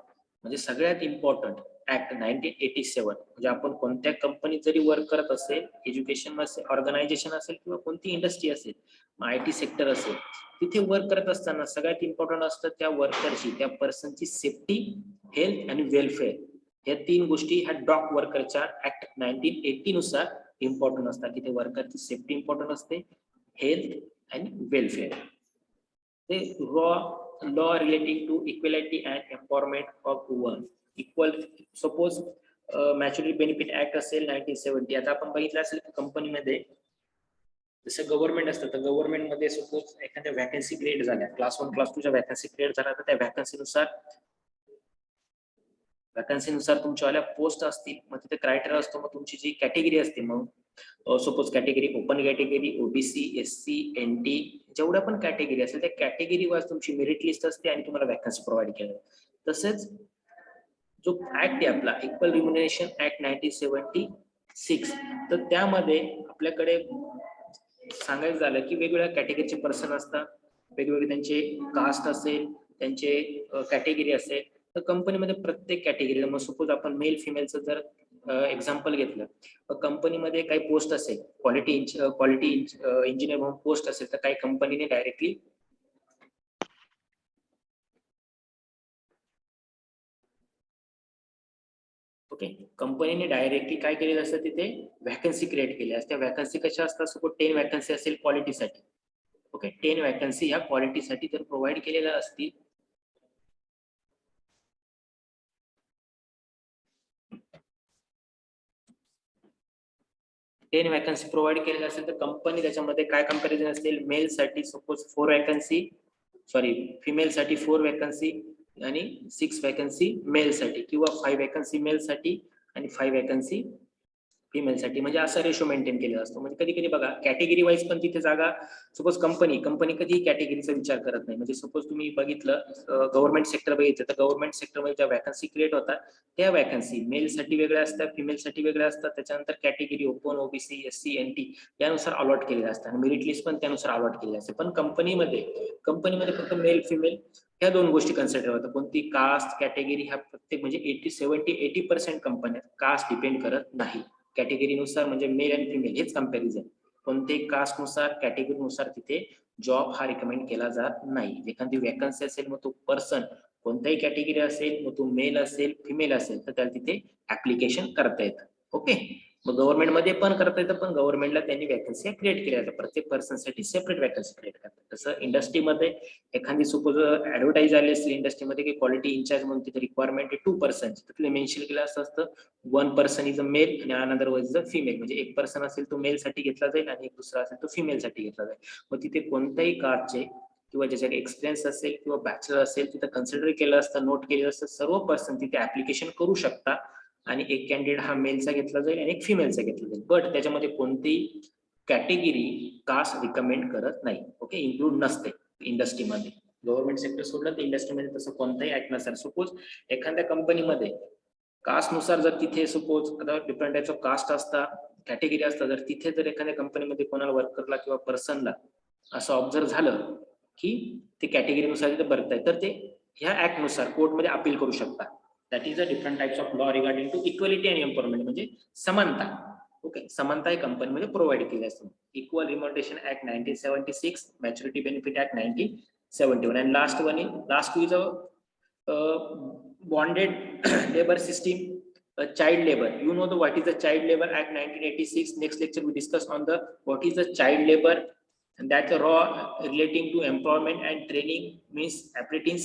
म्हणजे सगळ्यात इम्पॉर्टंट ऍक्ट 1987 म्हणजे आपण कोणत्या कंपनीत जरी वर्क करत असेल एज्युकेशन असेल ऑर्गनायझेशन असेल किंवा कोणती इंडस्ट्री असेल IT सेक्टर असेल तिथे वर्क करत असताना सगळ्यात इम्पॉर्टंट असतं त्या वर्करची त्या पर्सनची सेफ्टी हेल्थ आणि वेलफेअर या 3 गोष्टी ह्या डॉक वर्करच्या ऍक्ट 1980 नुसार इम्पॉर्टंट असतात की ते वर्करची सेफ्टी इम्पॉर्टंट असते हेल्थ आणि वेलफेअर ते law relating to equality and empowerment of women equal suppose maturity benefit act असेल 1970 आता आपण बघितलं असेल की कंपनीमध्ये जसं गव्हर्नमेंट असतं तर गव्हर्नमेंट मध्ये सपोज एखाद्या वॅकन्सी क्रिएट झाल्या क्लास 1 क्लास 2 च्या वॅकन्सी क्रिएट झाल्या तर त्या वॅकन्सीनुसार तुमच्यावाल्या पोस्ट असतील मग तिथे क्रायटेरिया असतो मग तुमची जी कॅटेगरी असते मग suppose category open category OBC SC NT जेवढ्या पण कॅटेगरी असेल त्या कॅटेगरी वाईज तुमची मेरिट लिस्ट असते आणि तुम्हाला वॅकन्सी प्रोव्हाइड केल्या तसेच जो ऍक्ट आहे आपला इक्वल रिम्युनरेशन ऍक्ट 1976 तर त्यामध्ये आपल्याकडे सांगायचं झालं की वेगवेगळ्या कॅटेगरीचे पर्सन असतात वेगवेगळे त्यांचे कास्ट असेल त्यांचे कॅटेगरी असेल तर कंपनीमध्ये प्रत्येक कॅटेगरीला मग सपोज आपण मेल फिमेलचं जर एक्झाम्पल घेतलं कंपनीमध्ये काही पोस्ट असेल क्वालिटी इंजिनियर म्हणून पोस्ट असेल तर काही कंपनीने डायरेक्टली ओके कंपनीने डायरेक्टली काय केलेलं असतं तिथे वॅकन्सी क्रिएट केल्या असतात वॅकन्सी कशा असतात सपोज 10 वॅकन्सी असेल क्वालिटीसाठी ओके 10 वॅकन्सी ह्या क्वालिटीसाठी जर प्रोव्हाइड केलेल्या असतील टेन वॅकन्सी प्रोव्हाइड केलेल्या असेल तर कंपनी त्याच्यामध्ये काय कंपॅरिझन असेल मेल साठी सपोज 4 वॅकन्सी सॉरी फिमेल साठी 4 वॅकन्सी आणि 6 वॅकन्सी मेल साठी किंवा 5 वॅकन्सी मेल साठी आणि 5 वॅकन्सी फिमेल साठी म्हणजे असा रेशो मेंटेन केलेला असतो म्हणजे कधी कधी बघा कॅटेगरी वाईज पण तिथे जागा सपोज कंपनी कधीही कॅटेगरीचा विचार करत नाही म्हणजे सपोज तुम्ही बघितलं गव्हर्नमेंट सेक्टर बघितलं तर गव्हर्नमेंट सेक्टरमध्ये ज्या वॅकन्सी क्रिएट होतात त्या वॅकन्सी मेल साठी वेगळ्या असतात फिमेल साठी वेगळ्या असतात त्याच्यानंतर category open OBC SC NT यानुसार अलॉट केलेल्या असतात आणि मेरिट लिस्ट पण त्यानुसार अलॉट केलेली असते पण कंपनीमध्ये फक्त मेल फिमेल ह्या 2 गोष्टी कन्सिडर होतात कोणती कास्ट कॅटेगरी ह्या प्रत्येक म्हणजे 70-80% कंपन्या कास्ट डिपेंड करत नाही कॅटेगरीनुसार म्हणजे मेल आणि फिमेल हेच कंपॅरिझन कोणत्याही कास्टनुसार कॅटेगरीनुसार तिथे जॉब हा रिकमेंड केला जात नाही एखादी वॅकन्सी असेल मग तो पर्सन कोणत्याही कॅटेगरी असेल मग तो मेल असेल फिमेल असेल तर त्याला तिथे ऍप्लिकेशन करता येतं ओके मग गव्हर्नमेंट मध्ये पण करता येतं पण गव्हर्नमेंटला त्यांनी वॅकन्सी क्रिएट केल्या जातात प्रत्येक पर्सनसाठी सेपरेट वॅकन्सी क्रिएट करतात तसं इंडस्ट्रीमध्ये एखादी सपोज ऍडव्हर्टाईज आली असते इंडस्ट्रीमध्ये की क्वालिटी इंचार्ज म्हणून तिथे रिक्वायरमेंट आहे 2 पर्सन तिथे मेन्शन केलं असतं 1 पर्सन इज अ मेल आणि another one is a female म्हणजे एक पर्सन असेल तो मेल साठी घेतला जाईल आणि एक दुसरा असेल तो फिमेल साठी घेतला जाईल मग तिथे कोणत्याही कास्टचे किंवा ज्याच्याकडे एक्सपिरियन्स असेल किंवा बॅचलर असेल तिथे कन्सिडर केलं असतं नोट केलेलं असतं सर्व पर्सन तिथे ऍप्लिकेशन करू शकता आणि एक कॅन्डिडेट हा मेलचा घेतला जाईल आणि एक फिमेलचा घेतला जाईल बट त्याच्यामध्ये कोणतीही कॅटेगरी कास्ट रिकमेंड करत नाही ओके इन्क्लूड नसते इंडस्ट्रीमध्ये गव्हर्नमेंट सेक्टर सोडलं तर इंडस्ट्रीमध्ये तसं कोणताही ऍक्ट नसेल सपोज एखाद्या कंपनीमध्ये कास्ट नुसार जर तिथे सपोज आता डिफरंट टाइप्स ऑफ कास्ट असतात कॅटेगरी असतात जर तिथे जर एखाद्या कंपनीमध्ये कोणाला वर्करला किंवा पर्सनला असं ऑब्झर्व झालं की ते कॅटेगरीनुसार तिथे भरताय तर ते ह्या ऍक्ट नुसार कोर्टमध्ये अपील करू शकतात that is a different types of law regarding to equality and empowerment म्हणजे समानता ओके समानता कंपनीमध्ये प्रोव्हाइड केली असते equal remuneration act 1976 maturity benefit act 1971 and last two is a bonded labor system child labor you know what is the child labor act 1986 next lecture we discuss on the what is the child labor and that's a law relating to employment and training means operating